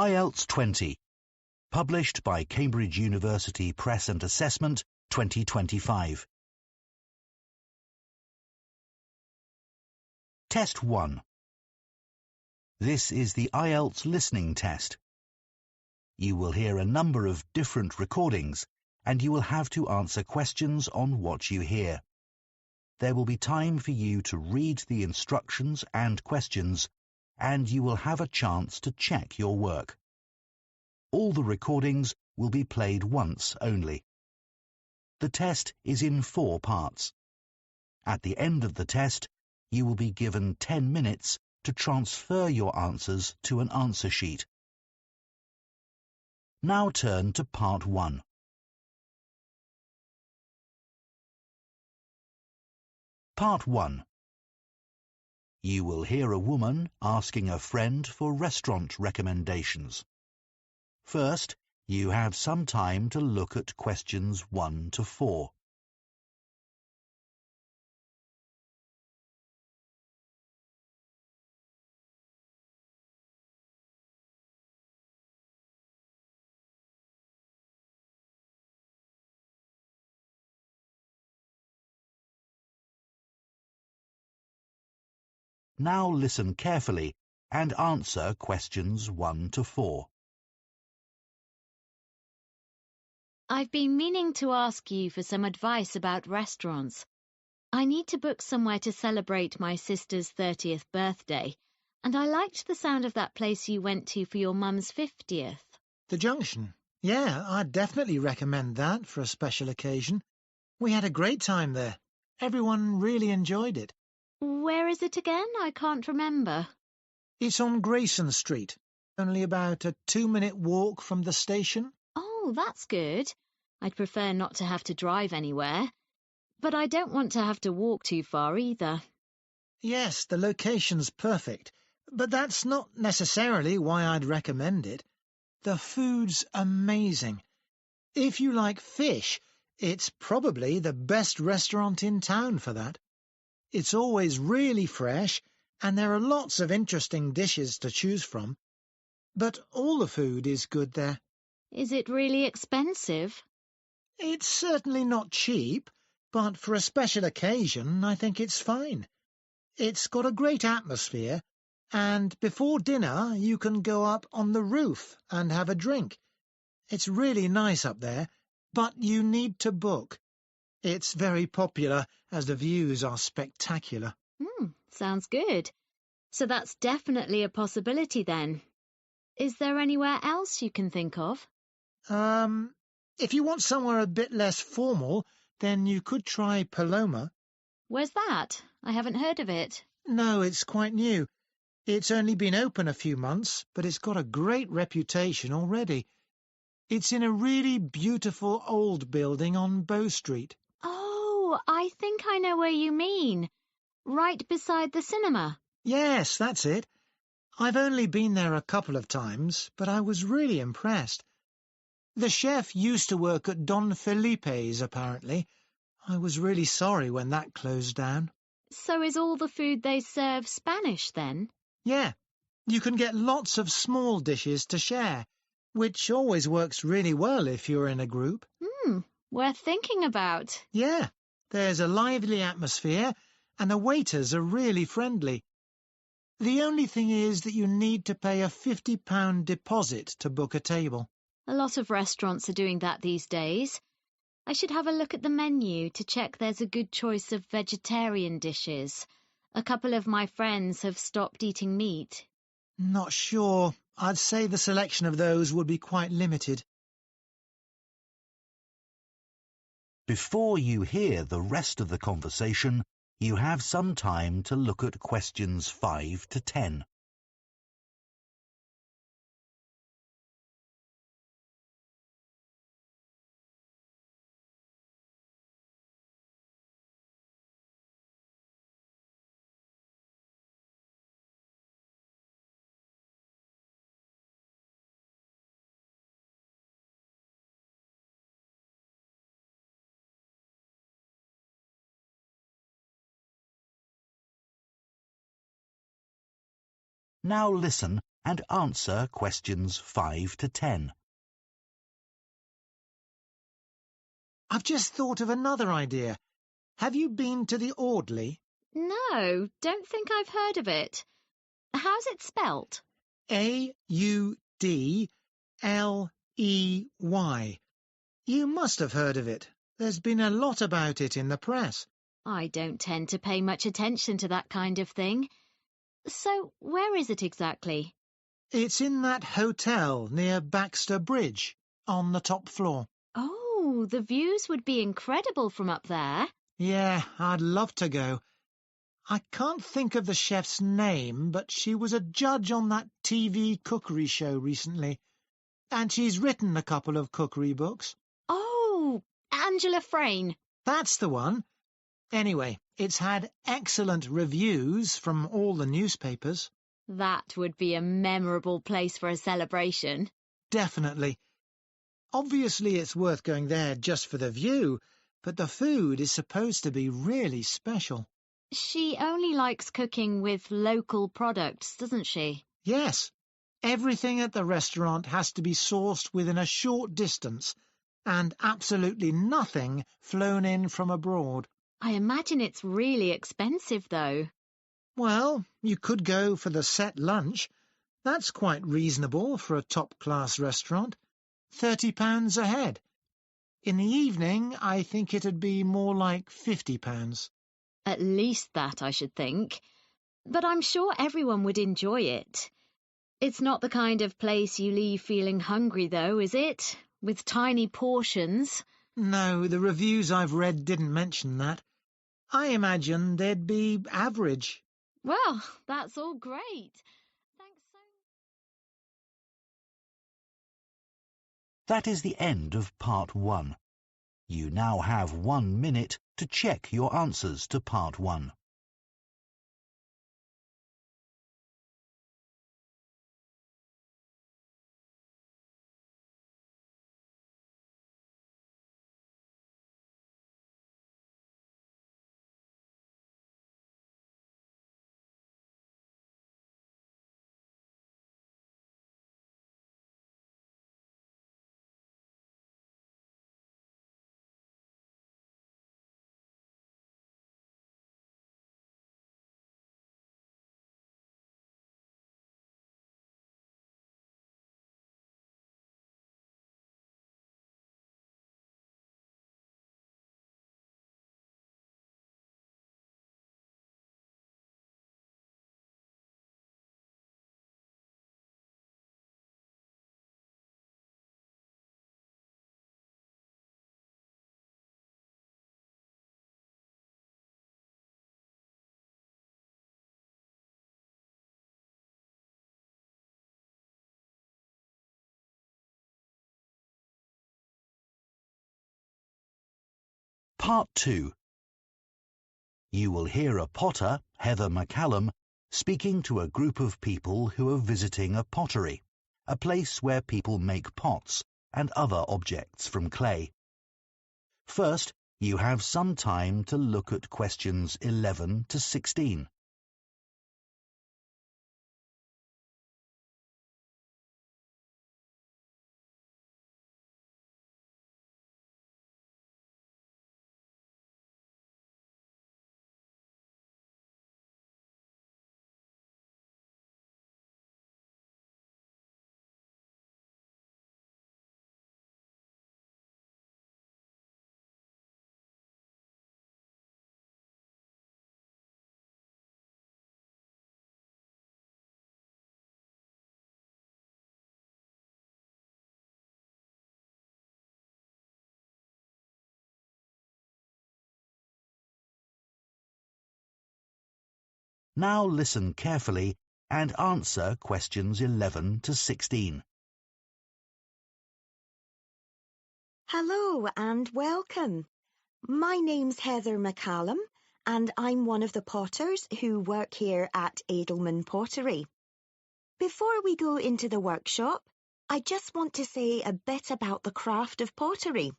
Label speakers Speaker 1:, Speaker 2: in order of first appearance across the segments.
Speaker 1: IELTS 20, published by Cambridge University Press and Assessment 2025. Test 1. This is the IELTS Listening Test. You will hear a number of different recordings, and you will have to answer questions on what you hear. There will be time for you to read the instructions and questions, and you will have a chance to check your work. All the recordings will be played once only. The test is in 4 parts. At the end of the test, you will be given 10 minutes to transfer your answers to an answer sheet. Now turn to Part 1. Part 1. You will hear a woman asking a friend for restaurant recommendations. First, you have some time to look at questions 1 to 4. Now listen carefully and answer questions 1 to 4.
Speaker 2: I've been meaning to ask you for some advice about restaurants. I need to book somewhere to celebrate my sister's 30th birthday, and I liked the sound of that place you went to for your mum's 50th.
Speaker 3: The Junction? Yeah, I'd definitely recommend that for a special occasion. We had a great time there. Everyone really enjoyed it.
Speaker 2: Where is it again? I can't remember.
Speaker 3: It's on Grayson Street, only about a 2-minute walk from the station.
Speaker 2: Oh, that's good. I'd prefer not to have to drive anywhere, but I don't want to have to walk too far either.
Speaker 3: Yes, the location's perfect, but that's not necessarily why I'd recommend it. The food's amazing. If you like fish, it's probably the best restaurant in town for that. It's always really fresh, and there are lots of interesting dishes to choose from. But all the food is good there.
Speaker 2: Is it really expensive?
Speaker 3: It's certainly not cheap, but for a special occasion, I think it's fine. It's got a great atmosphere, and before dinner you can go up on the roof and have a drink. It's really nice up there, but you need to book. It's very popular, as the views are spectacular.
Speaker 2: Sounds good. So that's definitely a possibility then. Is there anywhere else you can think of?
Speaker 3: If you want somewhere a bit less formal, then you could try Paloma.
Speaker 2: Where's that? I haven't heard of it.
Speaker 3: No, it's quite new. It's only been open a few months, but it's got a great reputation already. It's in a really beautiful old building on Bow Street.
Speaker 2: Oh, I think I know where you mean. Right beside the cinema.
Speaker 3: Yes, that's it. I've only been there a couple of times, but I was really impressed. The chef used to work at Don Felipe's, apparently. I was really sorry when that closed down.
Speaker 2: So is all the food they serve Spanish, then?
Speaker 3: Yeah, you can get lots of small dishes to share, which always works really well if you're in a group.
Speaker 2: Worth thinking about.
Speaker 3: Yeah, there's a lively atmosphere, and the waiters are really friendly. The only thing is that you need to pay a £50 deposit to book a table.
Speaker 2: A lot of restaurants are doing that these days. I should have a look at the menu to check there's a good choice of vegetarian dishes. A couple of my friends have stopped eating meat.
Speaker 3: Not sure. I'd say the selection of those would be quite limited.
Speaker 1: Before you hear the rest of the conversation, you have some time to look at questions 5 to 10. Now listen and answer questions 5 to 10.
Speaker 3: I've just thought of another idea. Have you been to the Audley?
Speaker 2: No, don't think I've heard of it. How's it spelt?
Speaker 3: Audley. You must have heard of it. There's been a lot about it in the press.
Speaker 2: I don't tend to pay much attention to that kind of thing. So, where is it exactly?
Speaker 3: It's in that hotel near Baxter Bridge, on the top floor.
Speaker 2: Oh, the views would be incredible from up there.
Speaker 3: Yeah, I'd love to go. I can't think of the chef's name, but she was a judge on that TV cookery show recently. And she's written a couple of cookery books.
Speaker 2: Oh, Angela Frain.
Speaker 3: That's the one. Anyway, it's had excellent reviews from all the newspapers.
Speaker 2: That would be a memorable place for a celebration.
Speaker 3: Definitely. Obviously, it's worth going there just for the view, but the food is supposed to be really special.
Speaker 2: She only likes cooking with local products, doesn't she?
Speaker 3: Yes. Everything at the restaurant has to be sourced within a short distance, and absolutely nothing flown in from abroad.
Speaker 2: I imagine it's really expensive, though.
Speaker 3: Well, you could go for the set lunch. That's quite reasonable for a top-class restaurant. £30 a head. In the evening, I think it'd be more like £50.
Speaker 2: At least that, I should think. But I'm sure everyone would enjoy it. It's not the kind of place you leave feeling hungry, though, is it? With tiny portions.
Speaker 3: No, the reviews I've read didn't mention that. I imagine they'd be average.
Speaker 2: Well, that's all great. Thanks so much.
Speaker 1: That is the end of part 1. You now have 1 minute to check your answers to part 1. Part 2. You will hear a potter, Heather McCallum, speaking to a group of people who are visiting a pottery, a place where people make pots and other objects from clay. First, you have some time to look at questions 11 to 16. Now listen carefully and answer questions 11 to 16.
Speaker 4: Hello and welcome. My name's Heather McCallum and I'm one of the potters who work here at Edelman Pottery. Before we go into the workshop, I just want to say a bit about the craft of pottery.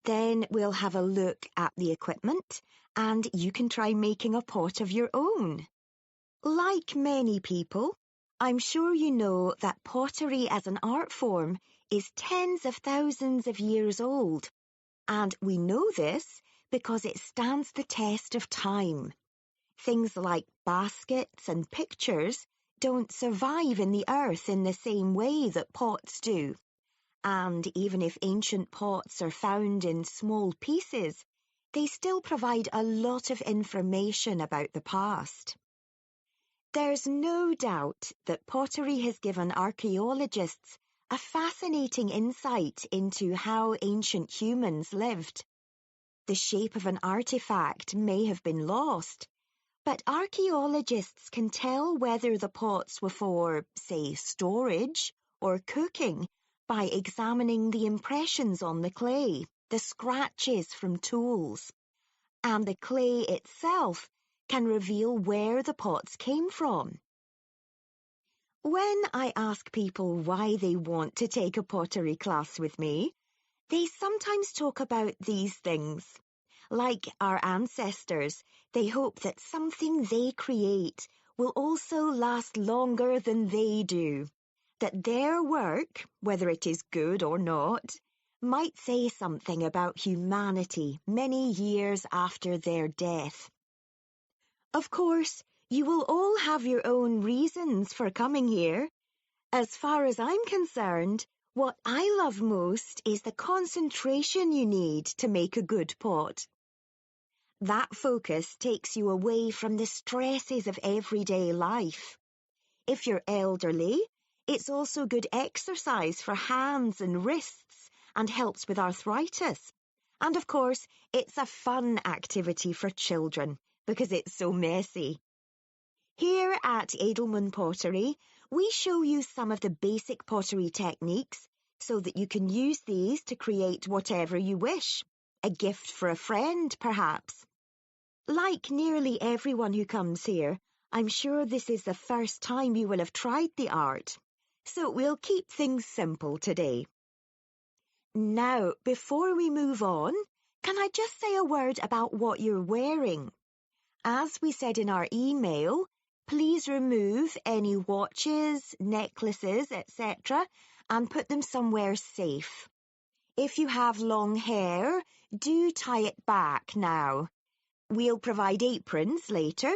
Speaker 4: Then we'll have a look at the equipment and you can try making a pot of your own. Like many people, I'm sure you know that pottery as an art form is tens of thousands of years old, and we know this because it stands the test of time. Things like baskets and pictures don't survive in the earth in the same way that pots do. And even if ancient pots are found in small pieces, they still provide a lot of information about the past. There's no doubt that pottery has given archaeologists a fascinating insight into how ancient humans lived. The shape of an artifact may have been lost, but archaeologists can tell whether the pots were for, say, storage or cooking by examining the impressions on the clay, the scratches from tools. And the clay itself can reveal where the pots came from. When I ask people why they want to take a pottery class with me, they sometimes talk about these things. Like our ancestors, they hope that something they create will also last longer than they do, that their work, whether it is good or not, might say something about humanity many years after their death. Of course, you will all have your own reasons for coming here. As far as I'm concerned, what I love most is the concentration you need to make a good pot. That focus takes you away from the stresses of everyday life. If you're elderly, it's also good exercise for hands and wrists and helps with arthritis. And of course, it's a fun activity for children because it's so messy. Here at Edelman Pottery, we show you some of the basic pottery techniques so that you can use these to create whatever you wish. A gift for a friend, perhaps. Like nearly everyone who comes here, I'm sure this is the first time you will have tried the art. So we'll keep things simple today. Now, before we move on, can I just say a word about what you're wearing? As we said in our email, please remove any watches, necklaces, etc., and put them somewhere safe. If you have long hair, do tie it back now. We'll provide aprons later,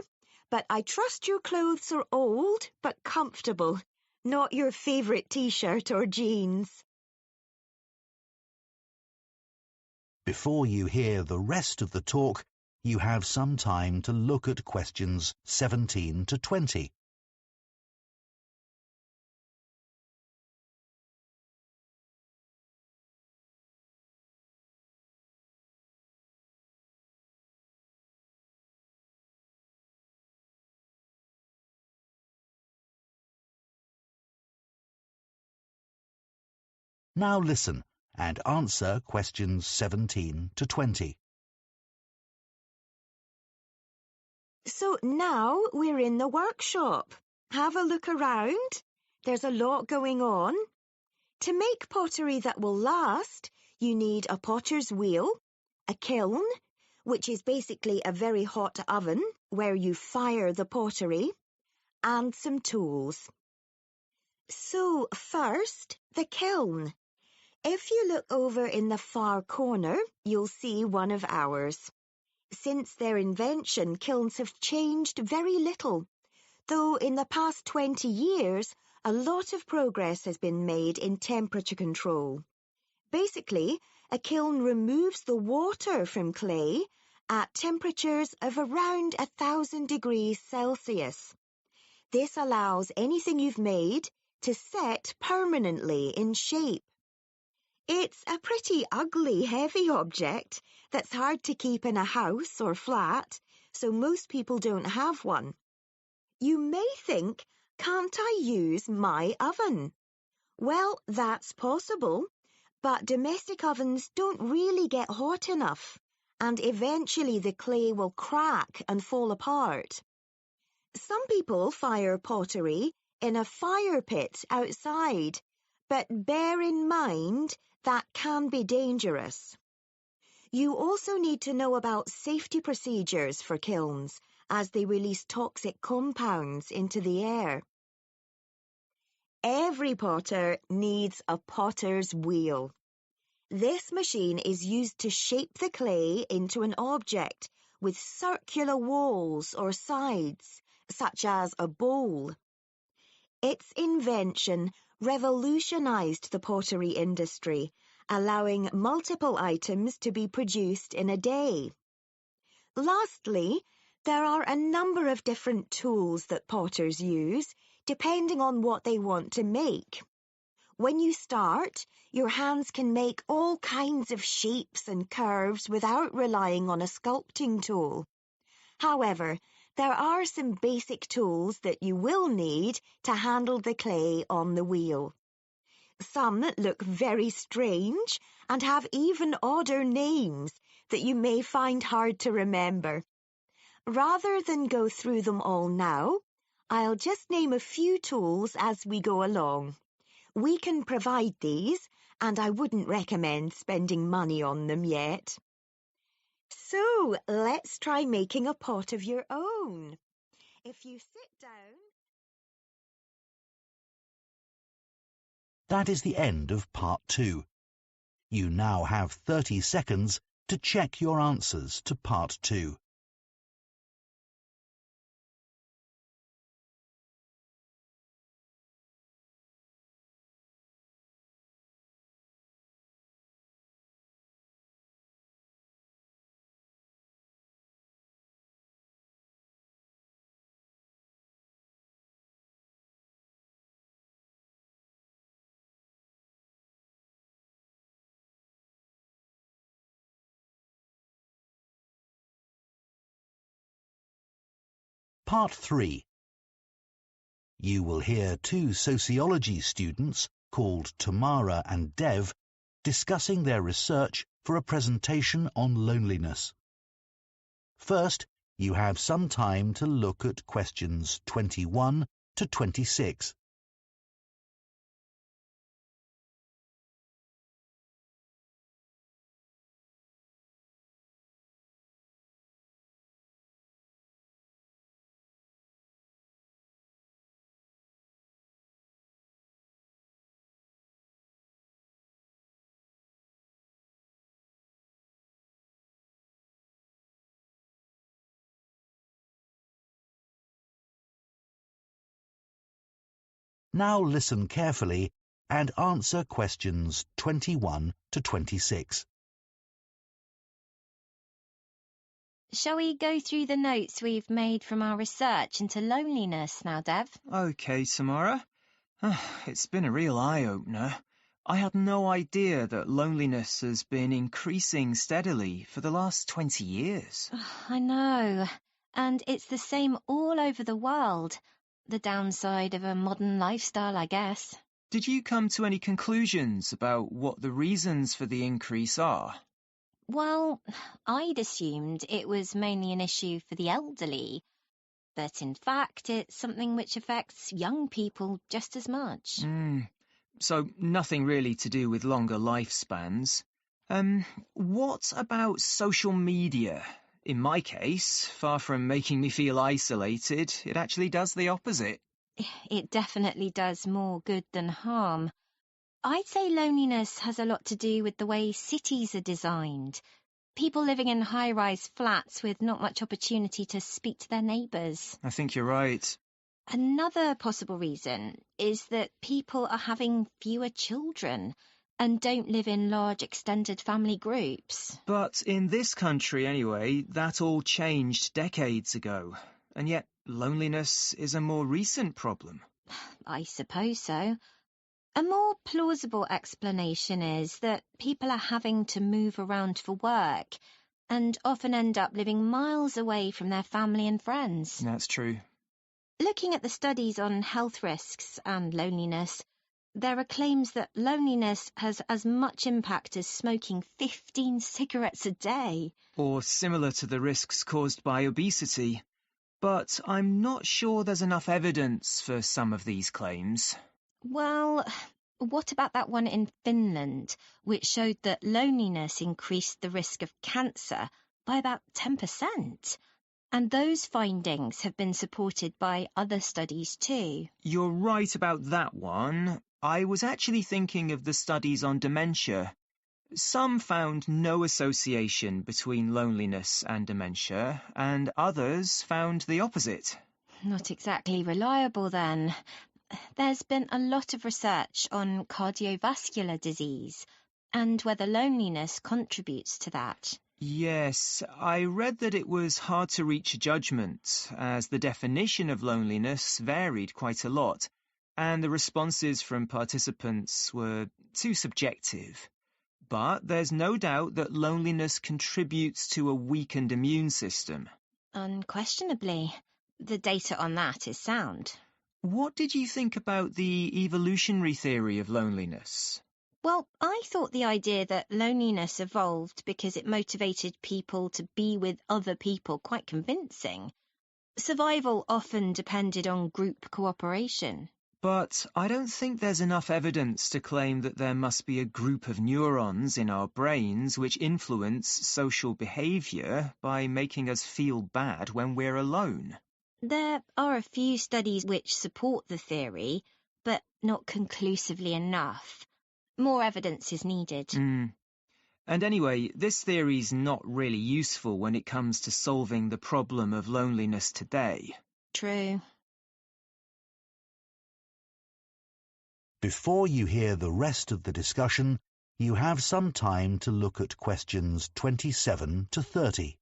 Speaker 4: but I trust your clothes are old but comfortable, not your favourite t-shirt or jeans.
Speaker 1: Before you hear the rest of the talk, you have some time to look at questions 17 to 20. Now listen and answer questions 17 to 20.
Speaker 4: So now we're in the workshop. Have a look around. There's a lot going on. To make pottery that will last, you need a potter's wheel, a kiln, which is basically a very hot oven where you fire the pottery, and some tools. So first, the kiln. If you look over in the far corner, you'll see one of ours. Since their invention, kilns have changed very little, though in the past 20 years, a lot of progress has been made in temperature control. Basically, a kiln removes the water from clay at temperatures of around 1,000 degrees Celsius. This allows anything you've made to set permanently in shape. It's a pretty ugly, heavy object that's hard to keep in a house or flat, so most people don't have one. You may think, can't I use my oven? Well, that's possible, but domestic ovens don't really get hot enough, and eventually the clay will crack and fall apart. Some people fire pottery in a fire pit outside, but bear in mind that can be dangerous. You also need to know about safety procedures for kilns, as they release toxic compounds into the air. Every potter needs a potter's wheel. This machine is used to shape the clay into an object with circular walls or sides, such as a bowl. Its invention revolutionized the pottery industry, allowing multiple items to be produced in a day. Lastly, there are a number of different tools that potters use, depending on what they want to make. When you start, your hands can make all kinds of shapes and curves without relying on a sculpting tool. However, there are some basic tools that you will need to handle the clay on the wheel. Some look very strange and have even odder names that you may find hard to remember. Rather than go through them all now, I'll just name a few tools as we go along. We can provide these, and I wouldn't recommend spending money on them yet. So, let's try making a pot of your own. If you sit down...
Speaker 1: That is the end of part 2. You now have 30 seconds to check your answers to part 2. Part 3. You will hear 2 sociology students called Tamara and Dev discussing their research for a presentation on loneliness. First, you have some time to look at questions 21 to 26. Now listen carefully and answer questions 21 to 26.
Speaker 2: Shall we go through the notes we've made from our research into loneliness now, Dev?
Speaker 5: OK, Samara. It's been a real eye-opener. I had no idea that loneliness has been increasing steadily for the last 20 years.
Speaker 2: I know, and it's the same all over the world. The downside of a modern lifestyle, I guess.
Speaker 5: Did you come to any conclusions about what the reasons for the increase are?
Speaker 2: Well, I'd assumed it was mainly an issue for the elderly, but in fact it's something which affects young people just as much.
Speaker 5: So nothing really to do with longer lifespans. What about social media? In my case, far from making me feel isolated, it actually does the opposite.
Speaker 2: It definitely does more good than harm. I'd say loneliness has a lot to do with the way cities are designed. People living in high-rise flats with not much opportunity to speak to their neighbours.
Speaker 5: I think you're right.
Speaker 2: Another possible reason is that people are having fewer children and don't live in large extended family groups.
Speaker 5: But in this country anyway, that all changed decades ago. And yet loneliness is a more recent problem.
Speaker 2: I suppose so. A more plausible explanation is that people are having to move around for work and often end up living miles away from their family and friends.
Speaker 5: That's true.
Speaker 2: Looking at the studies on health risks and loneliness, there are claims that loneliness has as much impact as smoking 15 cigarettes a day.
Speaker 5: Or similar to the risks caused by obesity. But I'm not sure there's enough evidence for some of these claims.
Speaker 2: Well, what about that one in Finland, which showed that loneliness increased the risk of cancer by about 10%?
Speaker 6: And those findings have been supported by other studies too.
Speaker 5: You're right about that one. I was actually thinking of the studies on dementia. Some found no association between loneliness and dementia, and others found the opposite.
Speaker 6: Not exactly reliable then. There's been a lot of research on cardiovascular disease and whether loneliness contributes to that.
Speaker 5: Yes, I read that it was hard to reach a judgment, as the definition of loneliness varied quite a lot, and the responses from participants were too subjective. But there's no doubt that loneliness contributes to a weakened immune system.
Speaker 6: Unquestionably, the data on that is sound.
Speaker 5: What did you think about the evolutionary theory of loneliness?
Speaker 6: Well, I thought the idea that loneliness evolved because it motivated people to be with other people quite convincing. Survival often depended on group cooperation.
Speaker 5: But I don't think there's enough evidence to claim that there must be a group of neurons in our brains which influence social behaviour by making us feel bad when we're alone.
Speaker 6: There are a few studies which support the theory, but not conclusively enough. More evidence is needed.
Speaker 5: And anyway, this theory's not really useful when it comes to solving the problem of loneliness today.
Speaker 6: True.
Speaker 1: Before you hear the rest of the discussion, you have some time to look at questions 27 to 30.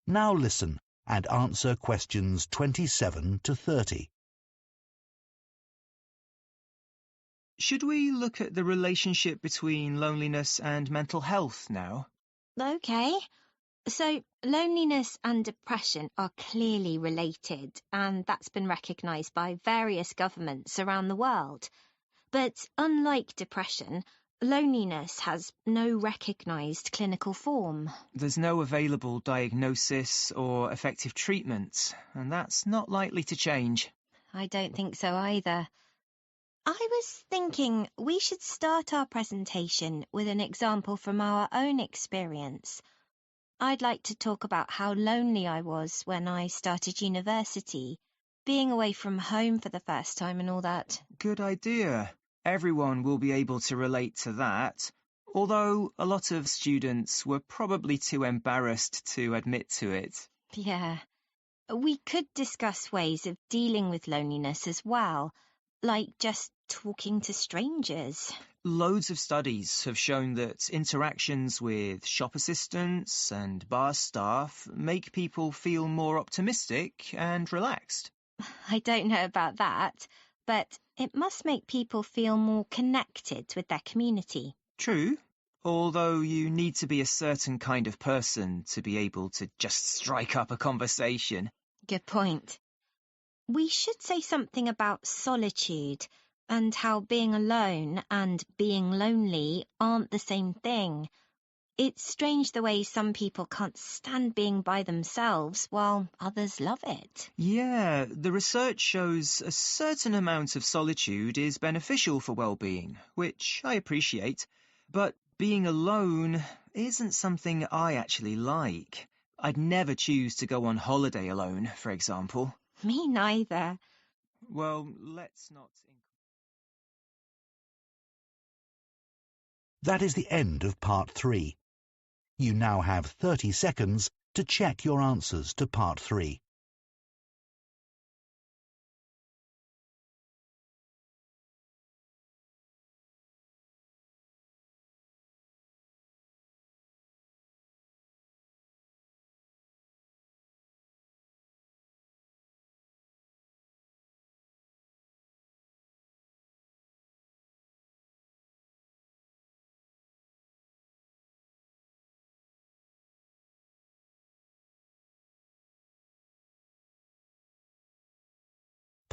Speaker 1: Now listen and answer questions 27 to 30.
Speaker 5: Should we look at the relationship between loneliness and mental health now?
Speaker 6: Okay. So, loneliness and depression are clearly related, and that's been recognised by various governments around the world. But unlike depression, loneliness has no recognised clinical form.
Speaker 5: There's no available diagnosis or effective treatment, and that's not likely to change.
Speaker 6: I don't think so either. I was thinking we should start our presentation with an example from our own experience. I'd like to talk about how lonely I was when I started university, being away from home for the first time and all that.
Speaker 5: Good idea. Everyone will be able to relate to that, although a lot of students were probably too embarrassed to admit to it.
Speaker 6: Yeah. We could discuss ways of dealing with loneliness as well, like just talking to strangers.
Speaker 5: Loads of studies have shown that interactions with shop assistants and bar staff make people feel more optimistic and relaxed.
Speaker 6: I don't know about that, but it must make people feel more connected with their community.
Speaker 5: True, although you need to be a certain kind of person to be able to just strike up a conversation.
Speaker 6: Good point. We should say something about solitude and how being alone and being lonely aren't the same thing. It's strange the way some people can't stand being by themselves while others love it.
Speaker 5: Yeah, the research shows a certain amount of solitude is beneficial for well-being, which I appreciate, but being alone isn't something I actually like. I'd never choose to go on holiday alone, for example.
Speaker 6: Me neither.
Speaker 5: Well, let's not...
Speaker 1: That is the end of part 3. You now have 30 seconds to check your answers to part 3.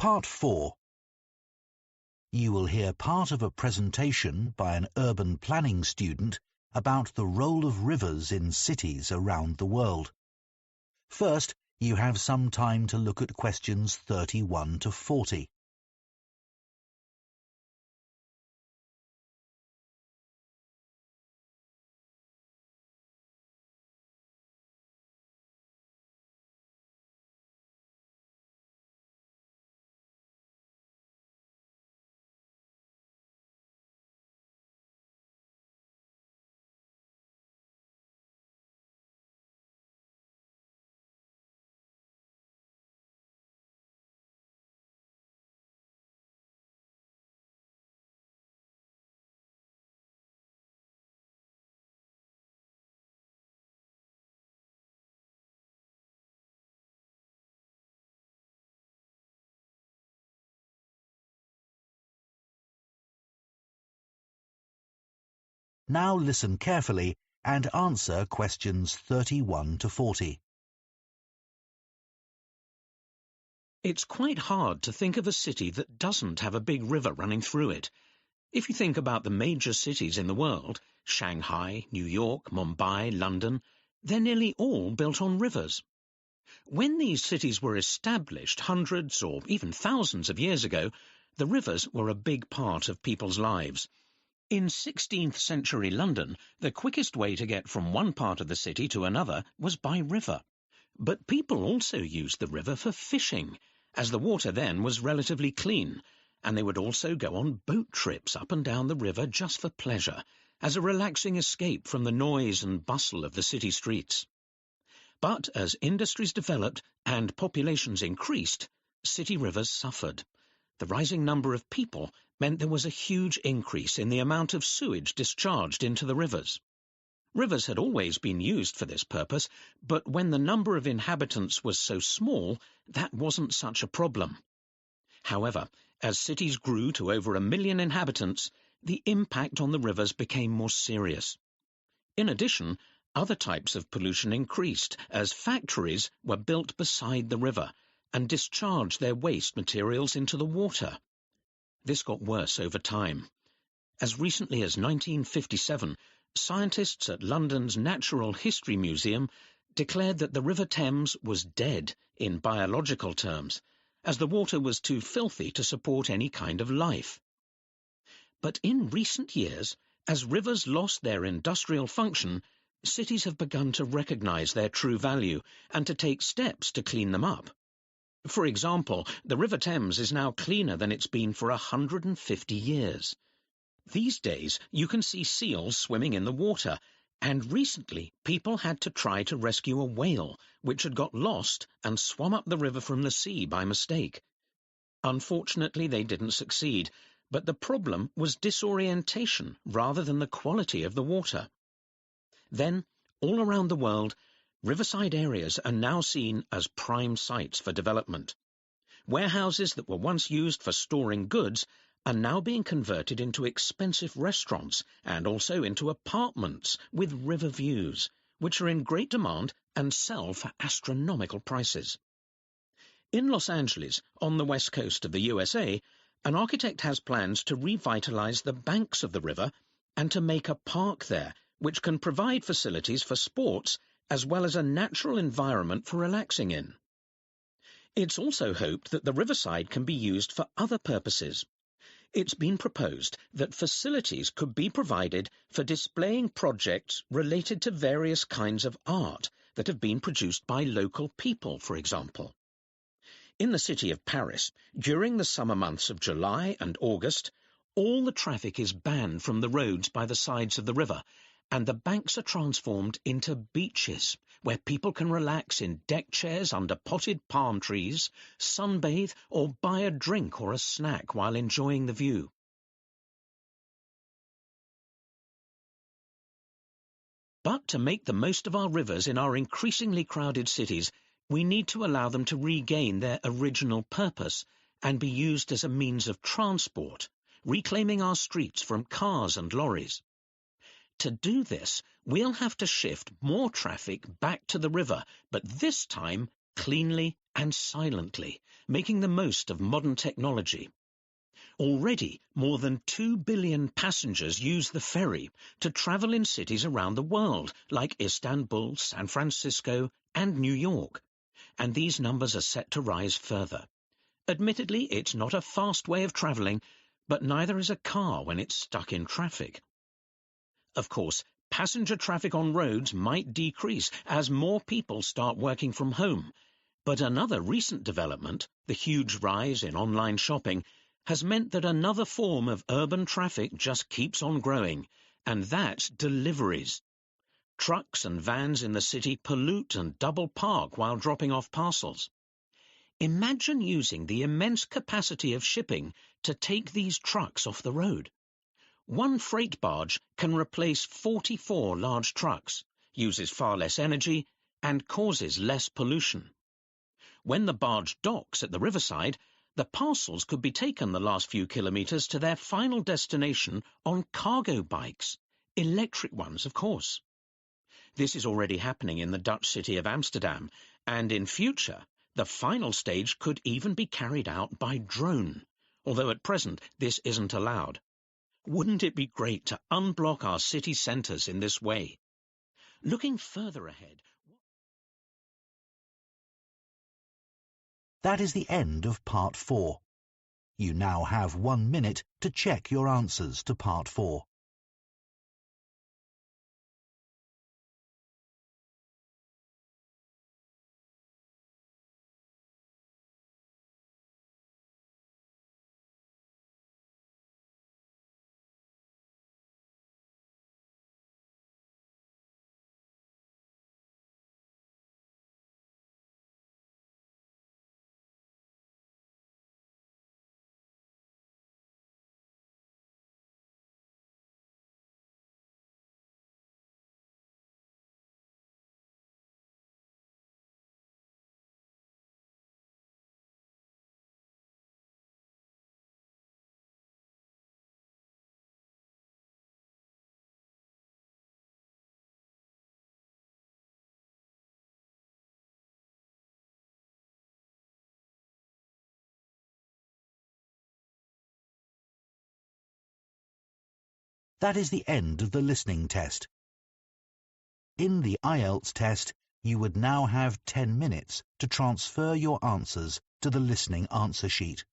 Speaker 1: Part 4. You will hear part of a presentation by an urban planning student about the role of rivers in cities around the world. First, you have some time to look at questions 31 to 40. Now listen carefully and answer questions 31 to 40.
Speaker 7: It's quite hard to think of a city that doesn't have a big river running through it. If you think about the major cities in the world, Shanghai, New York, Mumbai, London, they're nearly all built on rivers. When these cities were established hundreds or even thousands of years ago, the rivers were a big part of people's lives. In 16th century London, the quickest way to get from one part of the city to another was by river. But people also used the river for fishing, as the water then was relatively clean, and they would also go on boat trips up and down the river just for pleasure, as a relaxing escape from the noise and bustle of the city streets. But as industries developed and populations increased, city rivers suffered. The rising number of people meant there was a huge increase in the amount of sewage discharged into the rivers. Rivers had always been used for this purpose, but when the number of inhabitants was so small, that wasn't such a problem. However, as cities grew to over 1 million inhabitants, the impact on the rivers became more serious. In addition, other types of pollution increased as factories were built beside the river and discharged their waste materials into the water. This got worse over time. As recently as 1957, scientists at London's Natural History Museum declared that the River Thames was dead in biological terms, as the water was too filthy to support any kind of life. But in recent years, as rivers lost their industrial function, cities have begun to recognize their true value and to take steps to clean them up. For example, the River Thames is now cleaner than it's been for 150 years. These days, you can see seals swimming in the water, and recently people had to try to rescue a whale which had got lost and swum up the river from the sea by mistake. Unfortunately, they didn't succeed, but the problem was disorientation rather than the quality of the water. Then, all around the world, riverside areas are now seen as prime sites for development. Warehouses that were once used for storing goods are now being converted into expensive restaurants and also into apartments with river views, which are in great demand and sell for astronomical prices. In Los Angeles, on the west coast of the USA, an architect has plans to revitalize the banks of the river and to make a park there, which can provide facilities for sports as well as a natural environment for relaxing in. It's also hoped that the riverside can be used for other purposes. It's been proposed that facilities could be provided for displaying projects related to various kinds of art that have been produced by local people, for example. In the city of Paris, during the summer months of July and August, all the traffic is banned from the roads by the sides of the river, and the banks are transformed into beaches, where people can relax in deck chairs under potted palm trees, sunbathe, or buy a drink or a snack while enjoying the view. But to make the most of our rivers in our increasingly crowded cities, we need to allow them to regain their original purpose and be used as a means of transport, reclaiming our streets from cars and lorries. To do this, we'll have to shift more traffic back to the river, but this time cleanly and silently, making the most of modern technology. Already, more than 2 billion passengers use the ferry to travel in cities around the world, like Istanbul, San Francisco, and New York, and these numbers are set to rise further. Admittedly, it's not a fast way of travelling, but neither is a car when it's stuck in traffic. Of course, passenger traffic on roads might decrease as more people start working from home, but another recent development, the huge rise in online shopping, has meant that another form of urban traffic just keeps on growing, and that's deliveries. Trucks and vans in the city pollute and double park while dropping off parcels. Imagine using the immense capacity of shipping to take these trucks off the road. One freight barge can replace 44 large trucks, uses far less energy, and causes less pollution. When the barge docks at the riverside, the parcels could be taken the last few kilometres to their final destination on cargo bikes, electric ones, of course. This is already happening in the Dutch city of Amsterdam, and in future, the final stage could even be carried out by drone, although at present this isn't allowed. Wouldn't it be great to unblock our city centres in this way? Looking further ahead...
Speaker 1: That is the end of Part 4. You now have 1 minute to check your answers to Part 4. That is the end of the listening test. In the IELTS test, you would now have 10 minutes to transfer your answers to the listening answer sheet.